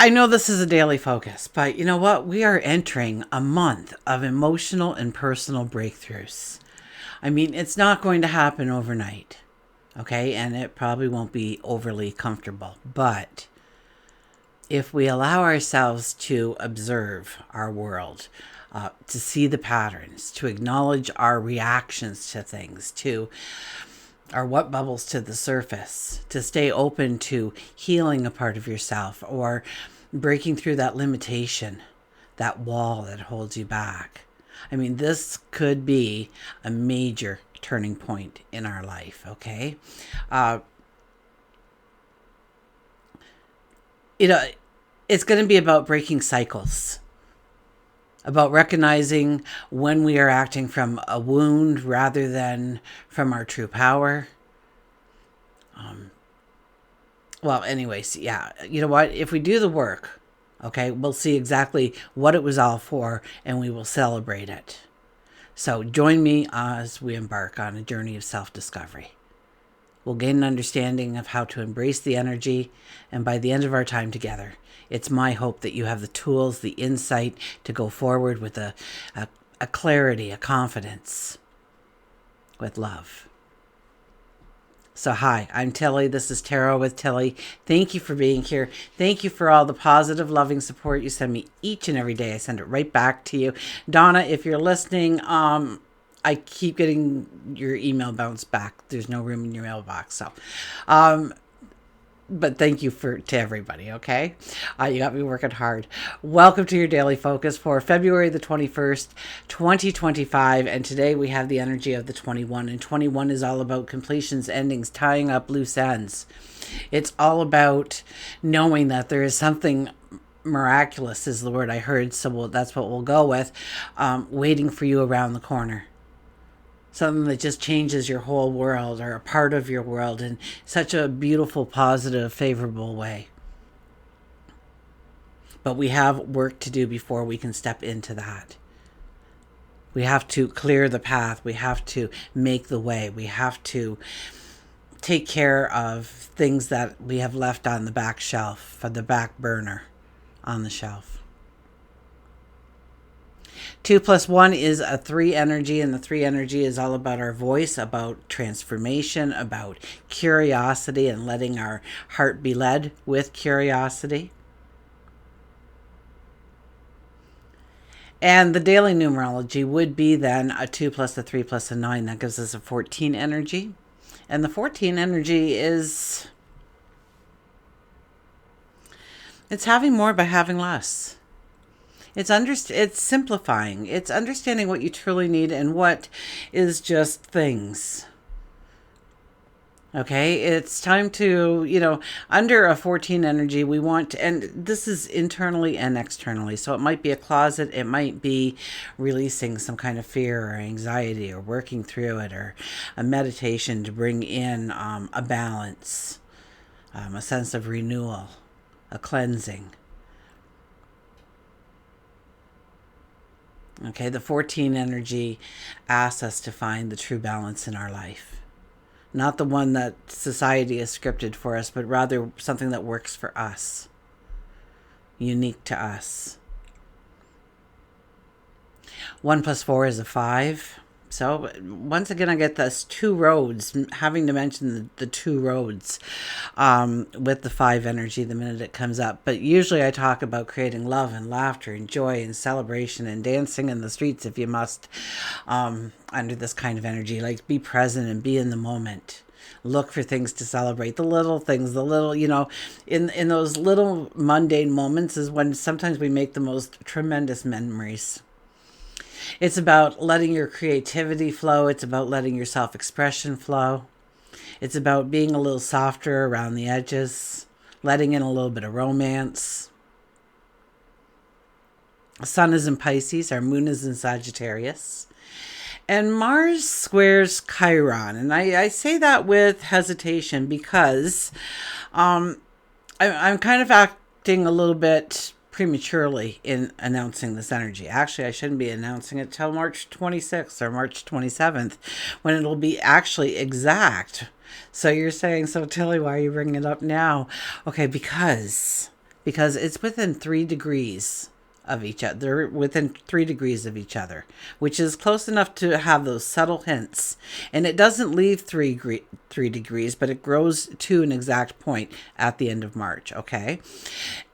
I know this is a daily focus, but you know what? We are entering a month of emotional and personal breakthroughs. I mean, it's not going to happen overnight, okay? And it probably won't be overly comfortable. But if we allow ourselves to observe our world, to see the patterns, to acknowledge our reactions to things, to or what bubbles to the surface, to stay open to healing a part of yourself or breaking through that limitation, that wall that holds you back. I mean, this could be a major turning point in our life, okay? Uh, you know, it's going to be about breaking cycles, about recognizing when we are acting from a wound rather than from our true power. Well, anyways, yeah, you know what? If we do the work, okay, we'll see exactly what it was all for and we will celebrate it. So join me as we embark on a journey of self-discovery. We'll gain an understanding of how to embrace the energy, and by the end of our time together, it's my hope that you have the tools, the insight to go forward with a clarity, a confidence, with love. So hi, I'm Tilly. This is Tarot with Tilly. Thank you for being here. Thank you for all the positive, loving support you send me each and every day. I send it right back to you. Donna, if you're listening, I keep getting your email bounce back. There's no room in your mailbox. So, but thank you to everybody, okay? You got me working hard. Welcome to your daily focus for February the 21st, 2025. And today we have the energy of the 21. And 21 is all about completions, endings, tying up loose ends. It's all about knowing that there is something miraculous, is the word I heard. So that's what we'll go with, waiting for you around the corner. Something that just changes your whole world or a part of your world in such a beautiful, positive, favorable way. But we have work to do before we can step into that. We have to clear the path. We have to make the way. We have to take care of things that we have left on the back shelf, or the back burner on the shelf. 2 + 1 is a 3 energy, and the 3 energy is all about our voice, about transformation, about curiosity, and letting our heart be led with curiosity. And the daily numerology would be then a 2 + a 3 + a 9. That gives us a 14 energy. And the 14 energy is, it's having more by having less. It's simplifying. It's understanding what you truly need and what is just things. Okay, it's time to, under a 14 energy, we want to, and this is internally and externally. So it might be a closet. It might be releasing some kind of fear or anxiety or working through it, or a meditation to bring in a balance, a sense of renewal, a cleansing. Okay, the 14 energy asks us to find the true balance in our life. Not the one that society has scripted for us, but rather something that works for us, unique to us. 1 + 4 is a 5. So once again, I get this 2 roads, having to mention the 2 roads with the 5 energy the minute it comes up. But usually I talk about creating love and laughter and joy and celebration and dancing in the streets if you must, under this kind of energy. Like, be present and be in the moment. Look for things to celebrate. The little things, in those little mundane moments is when sometimes we make the most tremendous memories. It's about letting your creativity flow. It's about letting your self-expression flow. It's about being a little softer around the edges, letting in a little bit of romance. Sun is in Pisces. Our moon is in Sagittarius. And Mars squares Chiron. And I say that with hesitation because I'm kind of acting a little bit prematurely in announcing this energy. Actually, I shouldn't be announcing it till March 26th or March 27th, when it'll be actually exact. So you're saying, so Tilly, why are you bringing it up now? Okay, because because it's within 3 degrees of each other. They're within 3 degrees of each other, which is close enough to have those subtle hints. And it doesn't leave 3 degrees, but it grows to an exact point at the end of March. Okay.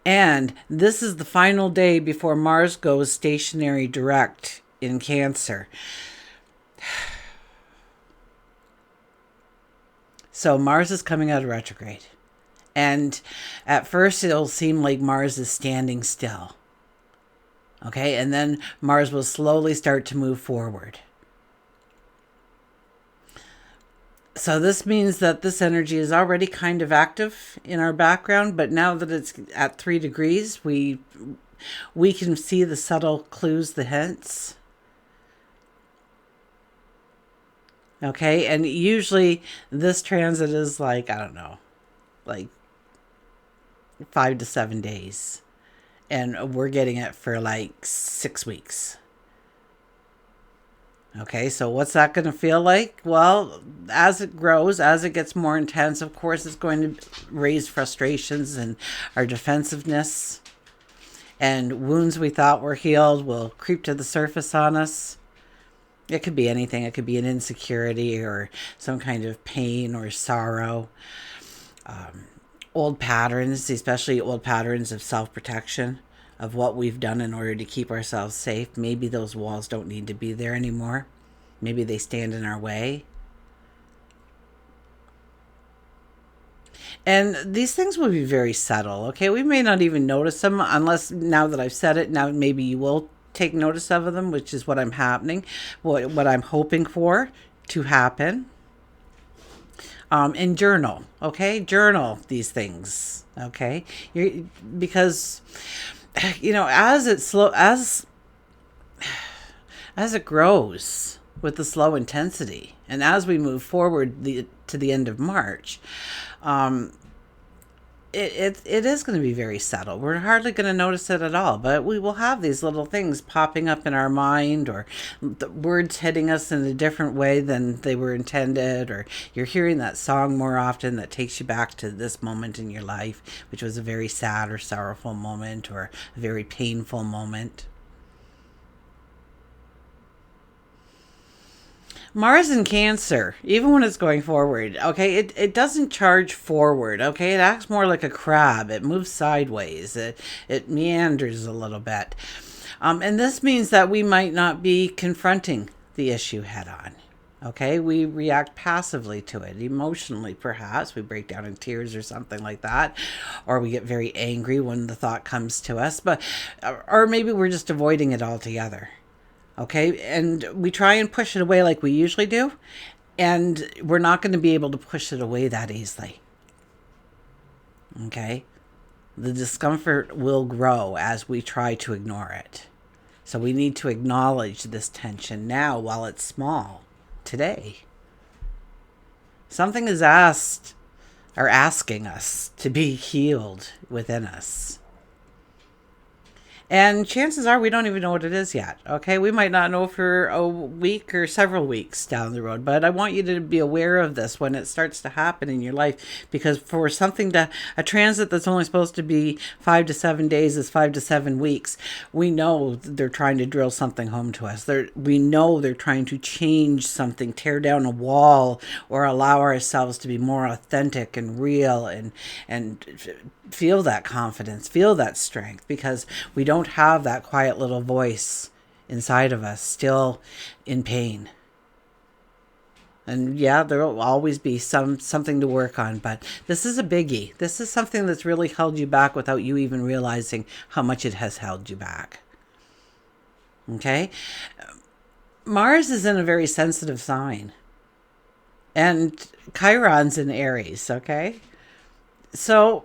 And this is the final day before Mars goes stationary direct in Cancer. So Mars is coming out of retrograde. And at first it'll seem like Mars is standing still. Okay, and then Mars will slowly start to move forward. So this means that this energy is already kind of active in our background, but now that it's at 3 degrees, we can see the subtle clues, the hints. Okay, and usually this transit is like, I don't know, like 5 to 7 days. And we're getting it for like 6 weeks. Okay, so what's that going to feel like? Well, as it grows, as it gets more intense, of course, it's going to raise frustrations and our defensiveness. And wounds we thought were healed will creep to the surface on us. It could be anything. It could be an insecurity or some kind of pain or sorrow. Old patterns, especially old patterns of self-protection, of what we've done in order to keep ourselves safe. Maybe those walls don't need to be there anymore. Maybe they stand in our way. And these things will be very subtle, okay? We may not even notice them unless, now that I've said it, now maybe you will take notice of them, which is what I'm hoping for to happen. And journal, okay? Journal these things, okay? Because, as it grows with the slow intensity, and as we move forward to the end of March, it is going to be very subtle. We're hardly going to notice it at all, but we will have these little things popping up in our mind, or the words hitting us in a different way than they were intended, or you're hearing that song more often that takes you back to this moment in your life, which was a very sad or sorrowful moment, or a very painful moment. Mars in Cancer, even when it's going forward, okay, it doesn't charge forward, okay? It acts more like a crab. It moves sideways. It meanders a little bit. And this means that we might not be confronting the issue head on, okay? We react passively to it, emotionally perhaps. We break down in tears or something like that. Or we get very angry when the thought comes to us. Or maybe we're just avoiding it altogether. Okay, and we try and push it away like we usually do, and we're not going to be able to push it away that easily. Okay, the discomfort will grow as we try to ignore it. So we need to acknowledge this tension now while it's small, today. Something is asking us to be healed within us. And chances are we don't even know what it is yet, okay? We might not know for a week or several weeks down the road, but I want you to be aware of this when it starts to happen in your life, because for a transit that's only supposed to be 5 to 7 days is 5 to 7 weeks. We know they're trying to drill something home to us. We know they're trying to change something, tear down a wall, or allow ourselves to be more authentic and real and feel that confidence, feel that strength, because we don't have that quiet little voice inside of us still in pain. And yeah, there will always be something to work on, but this is a biggie. This is something that's really held you back without you even realizing how much it has held you back. Okay? Mars is in a very sensitive sign. And Chiron's in Aries, okay? So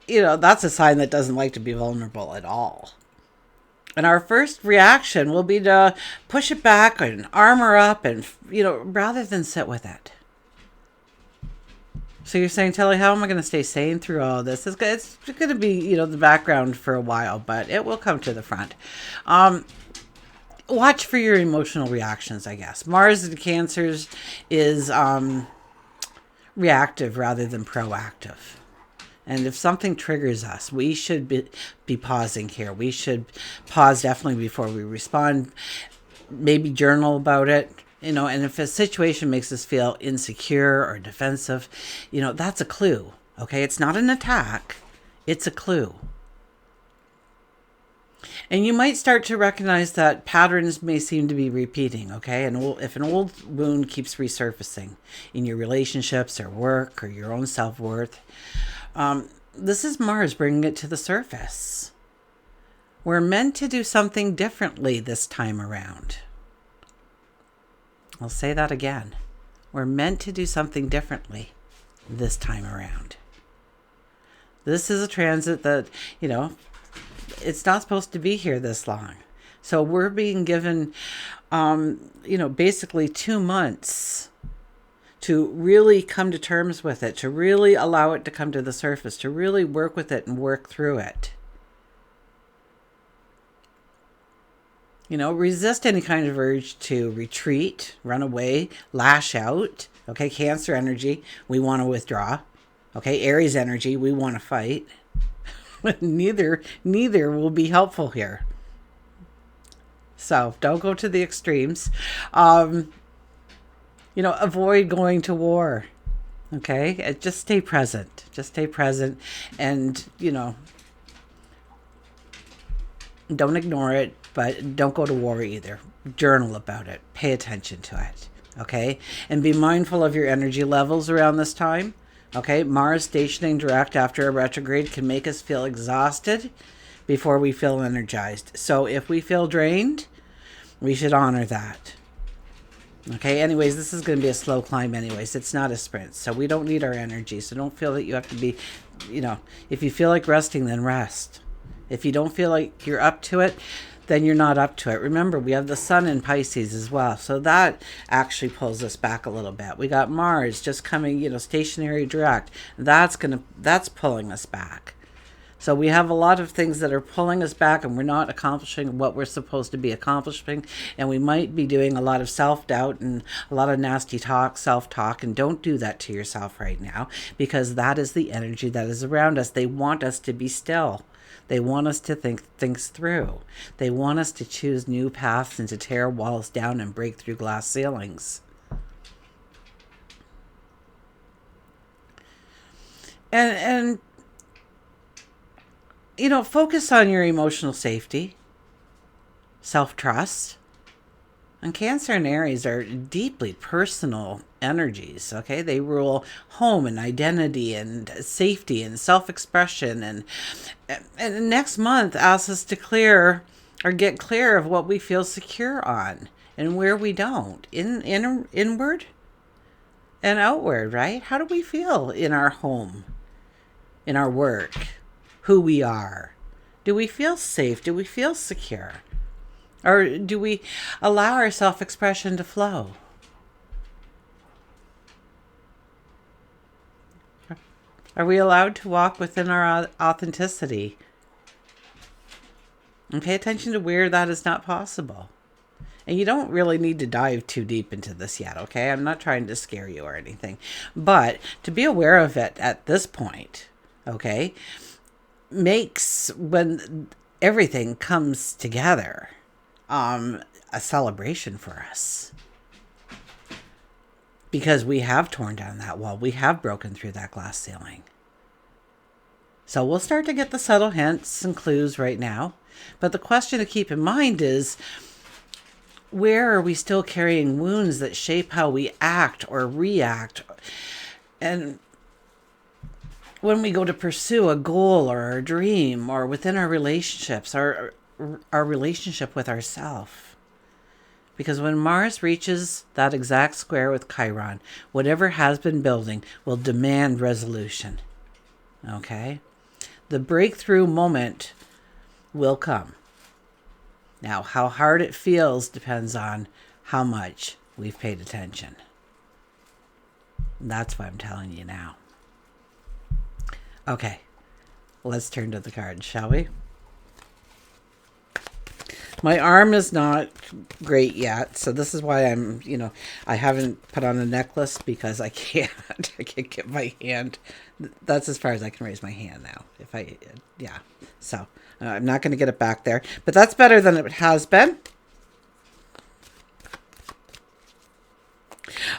that's a sign that doesn't like to be vulnerable at all. And our first reaction will be to push it back and armor up and, rather than sit with it. So you're saying, Tilly, how am I going to stay sane through all of this? It's going to be, the background for a while, but it will come to the front. Watch for your emotional reactions, I guess. Mars in Cancers is reactive rather than proactive. And if something triggers us, we should be pausing here. We should pause definitely before we respond, maybe journal about it. And if a situation makes us feel insecure or defensive, that's a clue. Okay, it's not an attack, it's a clue. And you might start to recognize that patterns may seem to be repeating, okay? And if an old wound keeps resurfacing in your relationships or work or your own self-worth, this is Mars bringing it to the surface. We're meant to do something differently this time around. I'll say that again. We're meant to do something differently this time around. This is a transit that, it's not supposed to be here this long. So we're being given, basically 2 months to really come to terms with it, to really allow it to come to the surface, to really work with it and work through it. Resist any kind of urge to retreat, run away, lash out. Okay, Cancer energy, we want to withdraw. Okay, Aries energy, we want to fight. Neither will be helpful here. So don't go to the extremes. Avoid going to war. Okay, just stay present. And don't ignore it, but don't go to war either. Journal about it. Pay attention to it. Okay, and be mindful of your energy levels around this time. Okay, Mars stationing direct after a retrograde can make us feel exhausted before we feel energized. So if we feel drained, we should honor that. Okay, anyways, this is going to be a slow climb anyways. It's not a sprint, so we don't need our energy. So don't feel that you have to be, if you feel like resting, then rest. If you don't feel like you're up to it, then you're not up to it. Remember, we have the sun in Pisces as well. So that actually pulls us back a little bit. We got Mars just coming, stationary direct. That's pulling us back. So we have a lot of things that are pulling us back, and we're not accomplishing what we're supposed to be accomplishing. And we might be doing a lot of self-doubt and a lot of nasty talk, self-talk. And don't do that to yourself right now, because that is the energy that is around us. They want us to be still. They want us to think things through. They want us to choose new paths and to tear walls down and break through glass ceilings. And focus on your emotional safety, self-trust. And Cancer and Aries are deeply personal energies, okay? They rule home and identity and safety and self-expression. And next month asks us to get clear of what we feel secure on and where we don't. Inward and outward, right? How do we feel in our home, in our work, who we are? Do we feel safe? Do we feel secure? Or do we allow our self-expression to flow? Are we allowed to walk within our authenticity? And pay attention to where that is not possible. And you don't really need to dive too deep into this yet, okay? I'm not trying to scare you or anything. But to be aware of it at this point, okay, makes, when everything comes together, a celebration for us, because we have torn down that wall. We have broken through that glass ceiling. So we'll start to get the subtle hints and clues right now. But the question to keep in mind is, where are we still carrying wounds that shape how we act or react? And when we go to pursue a goal or a dream, or within our relationships, our relationship with ourselves. Because when Mars reaches that exact square with Chiron, whatever has been building will demand resolution. Okay? The breakthrough moment will come. Now, how hard it feels depends on how much we've paid attention. That's what I'm telling you now. Okay, let's turn to the cards, shall we? My arm is not great yet, so this is why I haven't put on a necklace because I can't. I can't get my hand. That's as far as I can raise my hand now. Yeah. So I'm not going to get it back there, but that's better than it has been.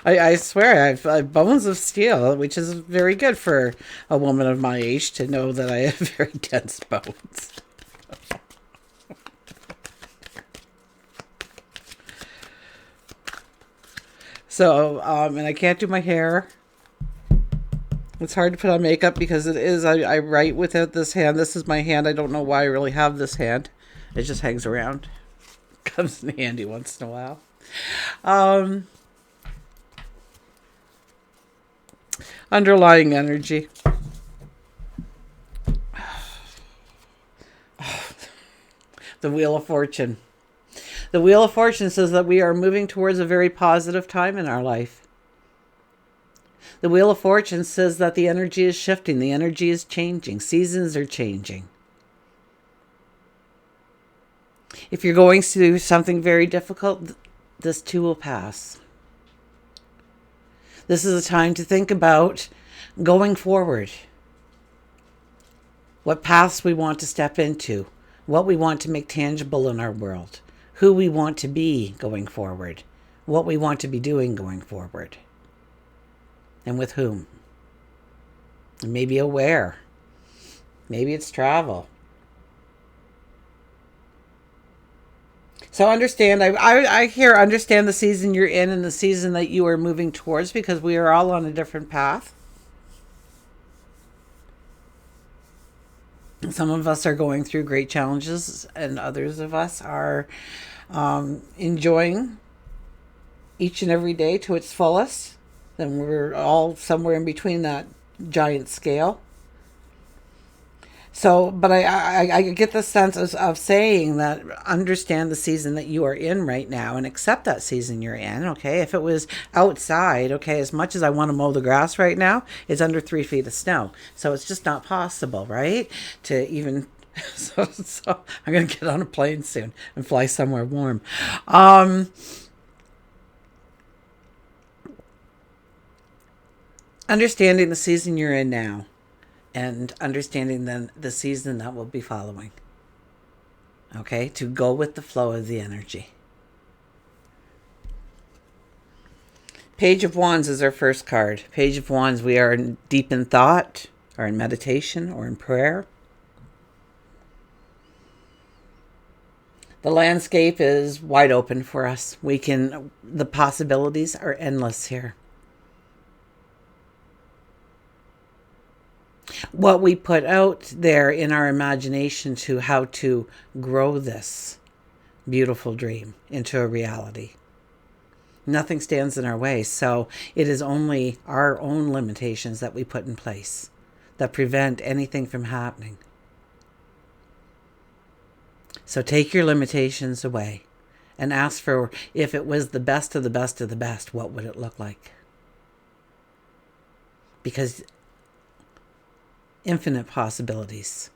I swear I have bones of steel, which is very good for a woman of my age to know that I have very dense bones. So, and I can't do my hair. It's hard to put on makeup because it is, I write without this hand. This is my hand. I don't know why I really have this hand. It just hangs around. Comes in handy once in a while. Underlying energy. The Wheel of Fortune. The Wheel of Fortune says that we are moving towards a very positive time in our life. The Wheel of Fortune says that the energy is shifting. The energy is changing. Seasons are changing. If you're going through something very difficult, this too will pass. This is a time to think about going forward. What paths we want to step into. What we want to make tangible in our world. Who we want to be going forward. What we want to be doing going forward. And with whom. And maybe where. Maybe it's travel. So understand, I hear understand the season you're in and the season that you are moving towards, because we are all on a different path. Some of us are going through great challenges, and others of us are enjoying each and every day to its fullest. Then we're all somewhere in between that giant scale. So, but I get the sense of saying that understand the season that you are in right now and accept that season you're in, okay? If it was outside, okay, as much as I want to mow the grass right now, it's under 3 feet of snow. So it's just not possible, right? To even, so I'm going to get on a plane soon and fly somewhere warm. Understanding the season you're in now. And understanding then the season that will be following. Okay, to go with the flow of the energy. Page of Wands is our first card. Page of Wands, we are deep in thought, or in meditation, or in prayer. The landscape is wide open for us. The possibilities are endless here. What we put out there in our imagination to how to grow this beautiful dream into a reality. Nothing stands in our way, so it is only our own limitations that we put in place that prevent anything from happening. So take your limitations away and ask for, if it was the best of the best of the best, what would it look like? Because infinite possibilities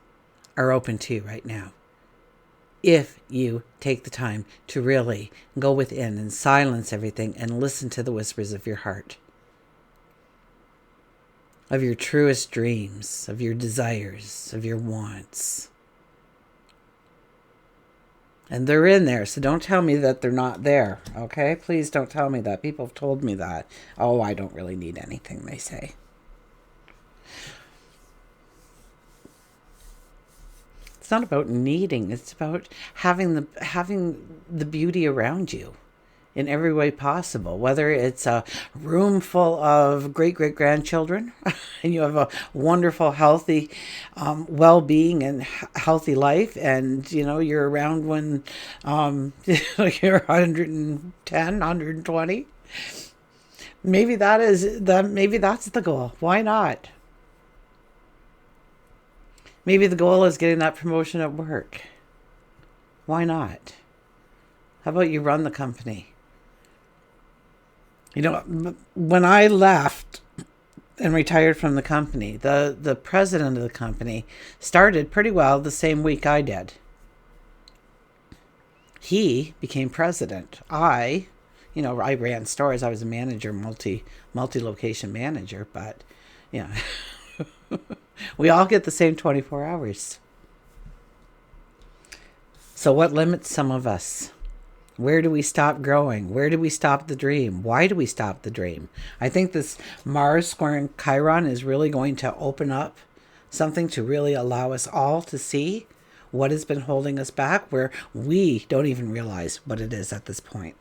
are open to you right now. If you take the time to really go within and silence everything and listen to the whispers of your heart, of your truest dreams, of your desires, of your wants. And they're in there, so don't tell me that they're not there, okay? Please don't tell me that. People have told me that. Oh, I don't really need anything, they say. It's not about needing. It's about having the beauty around you in every way possible. Whether it's a room full of great-great-grandchildren and you have a wonderful, healthy well-being and healthy life, and you're around when you're 110, 120. Maybe that's the goal. Why not? Maybe the goal is getting that promotion at work. Why not? How about you run the company? When I left and retired from the company, the president of the company started pretty well the same week I did. He became president. I ran stores. I was a manager, multi-location manager, but yeah, we all get the same 24 hours. So what limits some of us? Where do we stop growing? Where do we stop the dream? Why do we stop the dream? I think this Mars squaring Chiron is really going to open up something to really allow us all to see what has been holding us back, where we don't even realize what it is at this point.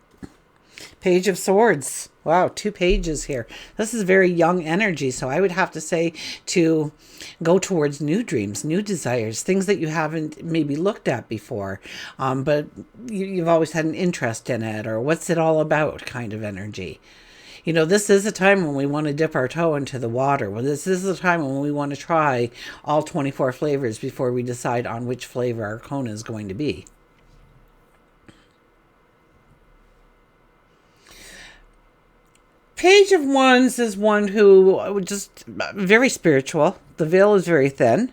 Page of Swords. Wow, 2 pages here. This is very young energy, so I would have to say to go towards new dreams, new desires, things that you haven't maybe looked at before, but you've always had an interest in it, or what's it all about kind of energy. This is a time when we want to dip our toe into the water. Well, this is a time when we want to try all 24 flavors before we decide on which flavor our cone is going to be. Page of Wands is one who just very spiritual. The veil is very thin.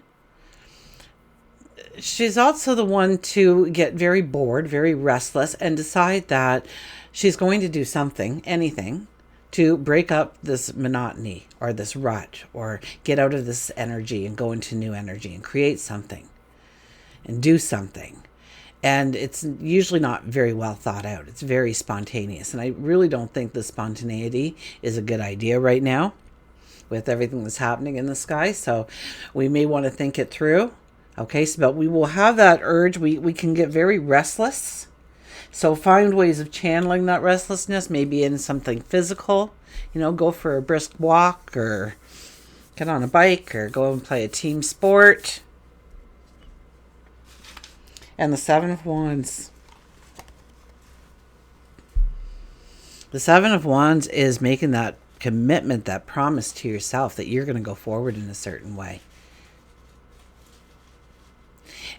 She's also the one to get very bored, very restless, and decide that she's going to do something, anything, to break up this monotony or this rut, or get out of this energy and go into new energy and create something and do something. And it's usually not very well thought out. It's very spontaneous. And I really don't think the spontaneity is a good idea right now with everything that's happening in the sky. So we may want to think it through. Okay, so but we will have that urge. We can get very restless. So find ways of channeling that restlessness, maybe in something physical. Go for a brisk walk, or get on a bike, or go and play a team sport. And the 7 of Wands. The 7 of Wands is making that commitment, that promise to yourself that you're going to go forward in a certain way.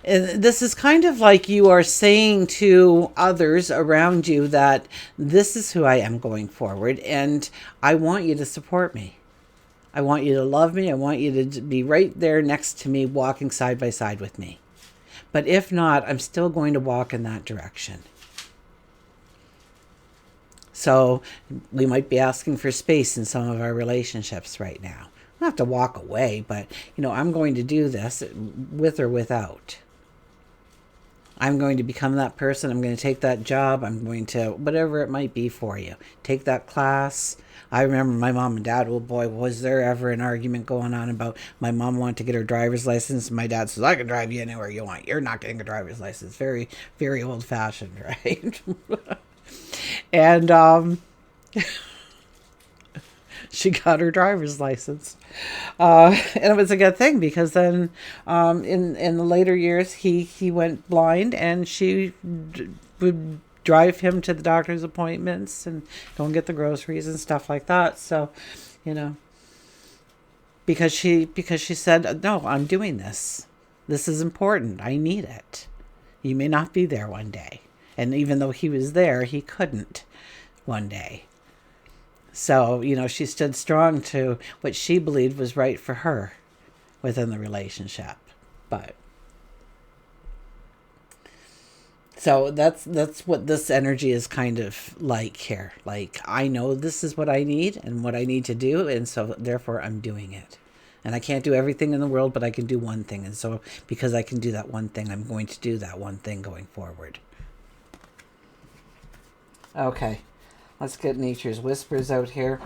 And this is kind of like you are saying to others around you that this is who I am going forward, and I want you to support me. I want you to love me. I want you to be right there next to me, walking side by side with me. But if not, I'm still going to walk in that direction. So we might be asking for space in some of our relationships right now. I don't have to walk away, but, I'm going to do this with or without. I'm going to become that person. I'm going to take that job. I'm going to, whatever it might be for you, take that class. I remember my mom and dad, oh boy, was there ever an argument going on about my mom wanted to get her driver's license. And my dad says, I can drive you anywhere you want. You're not getting a driver's license. Very, very old fashioned, right? And she got her driver's license. And it was a good thing, because then in the later years, he went blind, and she would drive him to the doctor's appointments and go and get the groceries and stuff like that. So, because she said, no, I'm doing this. This is important. I need it. You may not be there one day. And even though he was there, he couldn't one day. So, she stood strong to what she believed was right for her within the relationship. But so that's what this energy is kind of like here. Like, I know this is what I need and what I need to do, and so therefore I'm doing it. And I can't do everything in the world, but I can do one thing. And so because I can do that one thing, I'm going to do that one thing going forward. Okay, let's get nature's whispers out here.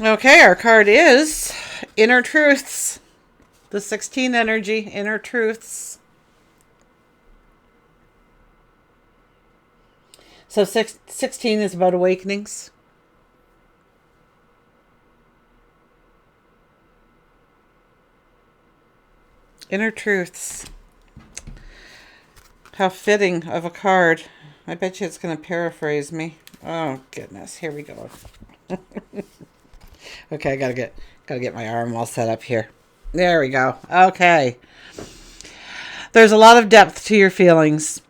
Okay, our card is Inner Truths. The 16 energy, Inner Truths. So 16 is about awakenings. Inner Truths. How fitting of a card. I bet you it's going to paraphrase me. Oh, goodness. Here we go. Okay, I gotta get my arm all set up here. There we go. Okay. There's a lot of depth to your feelings.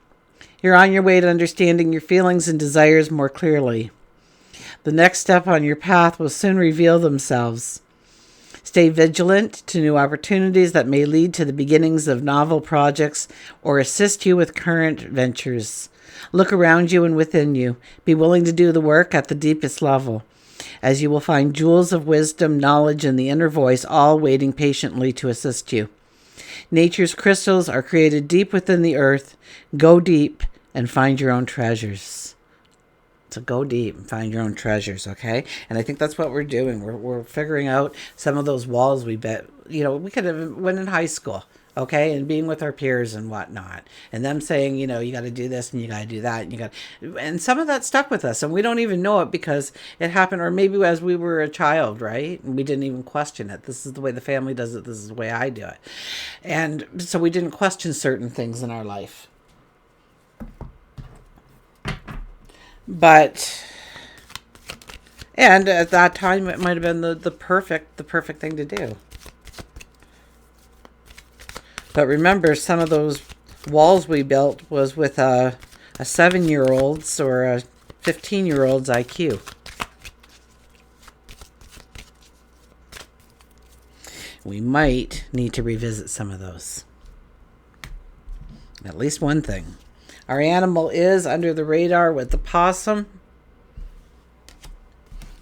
You're on your way to understanding your feelings and desires more clearly. The next step on your path will soon reveal themselves. Stay vigilant to new opportunities that may lead to the beginnings of novel projects or assist you with current ventures. Look around you and within you. Be willing to do the work at the deepest level, as you will find jewels of wisdom, knowledge, and the inner voice all waiting patiently to assist you. Nature's crystals are created deep within the earth. Go deep and find your own treasures. So go deep and find your own treasures, okay? And I think that's what we're doing. We're figuring out some of those walls we bet, we could have went in high school, okay? And being with our peers and whatnot. And them saying, you got to do this and you got to do that. And some of that stuck with us. And we don't even know it because it happened, or maybe as we were a child, right? And we didn't even question it. This is the way the family does it. This is the way I do it. And so we didn't question certain things in our life. And at that time, it might have been the perfect thing to do. But remember, some of those walls we built was with a 7-year-old's or a 15-year-old's IQ. We might need to revisit some of those. At least one thing. Our animal is under the radar with the possum.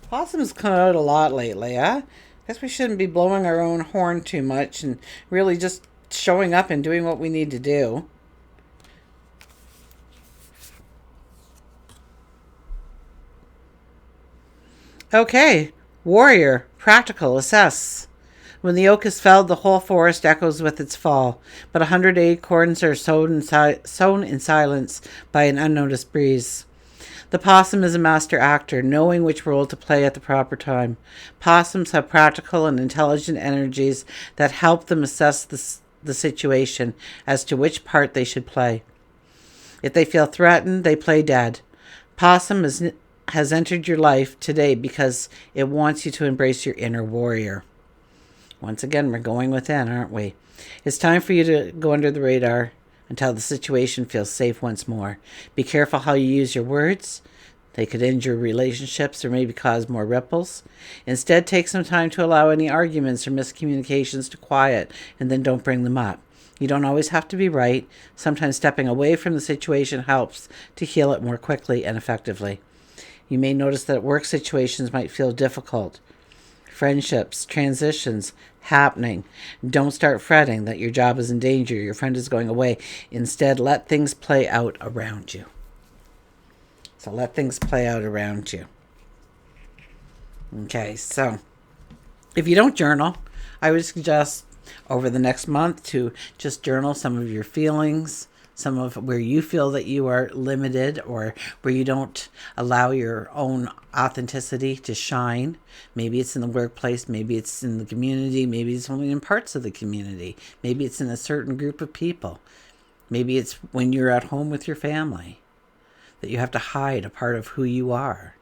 Possum's come out a lot lately, huh? Guess we shouldn't be blowing our own horn too much and really just showing up and doing what we need to do. Okay, warrior, practical, assess. When the oak is felled, the whole forest echoes with its fall, but 100 acorns are sown in silence by an unnoticed breeze. The possum is a master actor, knowing which role to play at the proper time. Possums have practical and intelligent energies that help them assess the situation as to which part they should play. If they feel threatened, they play dead. Possum has entered your life today because it wants you to embrace your inner warrior. Once again, we're going within, aren't we? It's time for you to go under the radar until the situation feels safe once more. Be careful how you use your words. They could injure relationships or maybe cause more ripples. Instead, take some time to allow any arguments or miscommunications to quiet, and then don't bring them up. You don't always have to be right. Sometimes stepping away from the situation helps to heal it more quickly and effectively. You may notice that work situations might feel difficult. Friendships, transitions happening. Don't start fretting that your job is in danger, your friend is going away. Instead, let things play out around you. So let things play out around you. Okay, so if you don't journal, I would suggest over the next month to just journal some of your feelings, some of where you feel that you are limited or where you don't allow your own authenticity to shine. Maybe it's in the workplace, maybe it's in the community, maybe it's only in parts of the community, maybe it's in a certain group of people, maybe it's when you're at home with your family that you have to hide a part of who you are.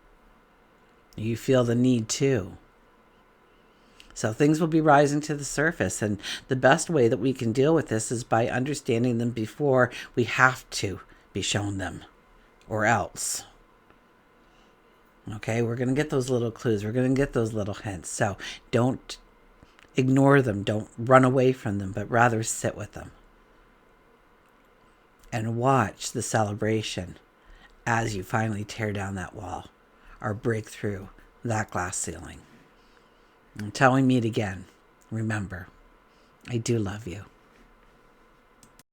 You feel the need to. So things will be rising to the surface, and the best way that we can deal with this is by understanding them before we have to be shown them, or else. Okay, we're going to get those little clues. We're going to get those little hints. So don't ignore them. Don't run away from them, but rather sit with them. And watch the celebration as you finally tear down that wall or break through that glass ceiling. Until we meet again, remember, I do love you.